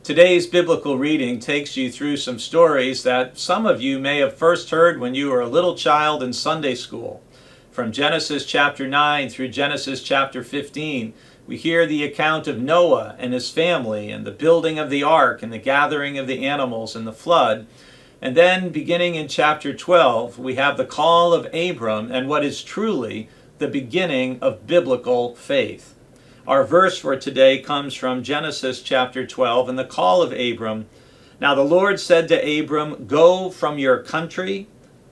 Today's biblical reading takes you through some stories that some of you may have first heard when you were a little child in Sunday school. From Genesis chapter 9 through Genesis chapter 15, we hear the account of Noah and his family and the building of the ark and the gathering of the animals and the flood. And then beginning in chapter 12, we have the call of Abram and what is truly the beginning of biblical faith. Our verse for today comes from Genesis chapter 12 and the call of Abram. Now the Lord said to Abram, "Go from your country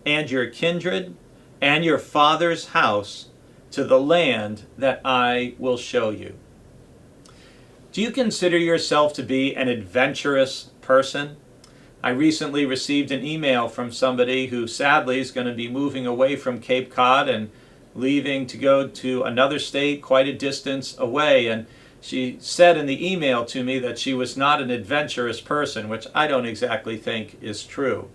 and your kindred and your father's house to the land that I will show you." Do you consider yourself to be an adventurous person? I recently received an email from somebody who sadly is going to be moving away from Cape Cod and leaving to go to another state quite a distance away. And she said in the email to me that she was not an adventurous person, which I don't exactly think is true.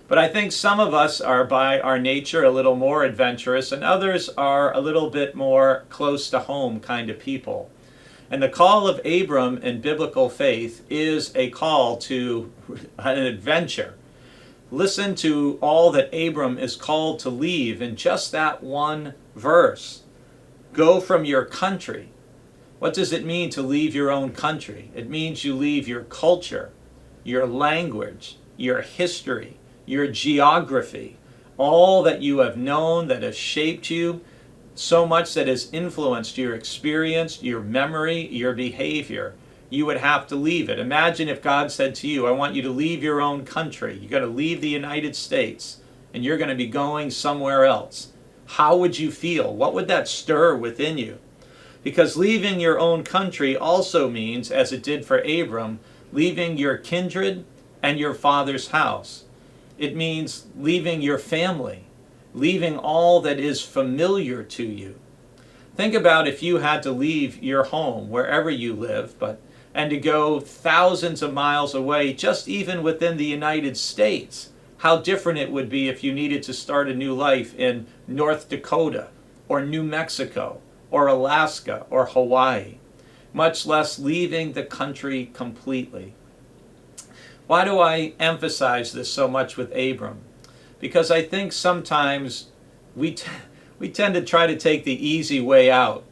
But I think some of us are by our nature a little more adventurous, and others are a little bit more close to home kind of people. And the call of Abram in biblical faith is a call to an adventure. Listen to all that Abram is called to leave in just that one verse. Go from your country. What does it mean to leave your own country? It means you leave your culture, your language, your history, your geography, all that you have known that has shaped you, so much that has influenced your experience, your memory, your behavior. You would have to leave it. Imagine if God said to you, I want you to leave your own country. You've got to leave the United States and you're going to be going somewhere else. How would you feel? What would that stir within you? Because leaving your own country also means, as it did for Abram, leaving your kindred and your father's house. It means leaving your family, leaving all that is familiar to you. Think about if you had to leave your home, wherever you live, and to go thousands of miles away, just even within the United States. How different it would be if you needed to start a new life in North Dakota, or New Mexico, or Alaska, or Hawaii, much less leaving the country completely. Why do I emphasize this so much with Abram? Because I think sometimes we tend to try to take the easy way out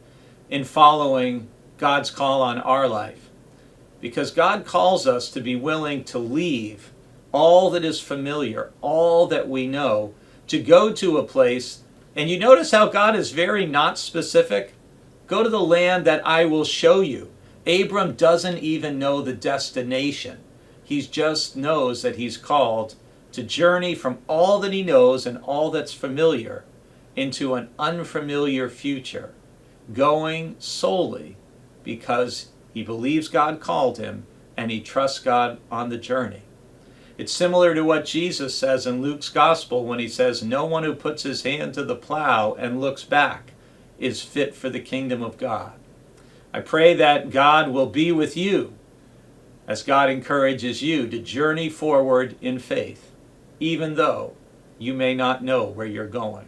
in following God's call on our life. Because God calls us to be willing to leave all that is familiar, all that we know, to go to a place. And you notice how God is very not specific? Go to the land that I will show you. Abram doesn't even know the destination. He just knows that he's called to journey from all that he knows and all that's familiar into an unfamiliar future, going solely because he believes God called him and he trusts God on the journey. It's similar to what Jesus says in Luke's gospel when he says, "No one who puts his hand to the plow and looks back is fit for the kingdom of God." I pray that God will be with you as God encourages you to journey forward in faith, even though you may not know where you're going.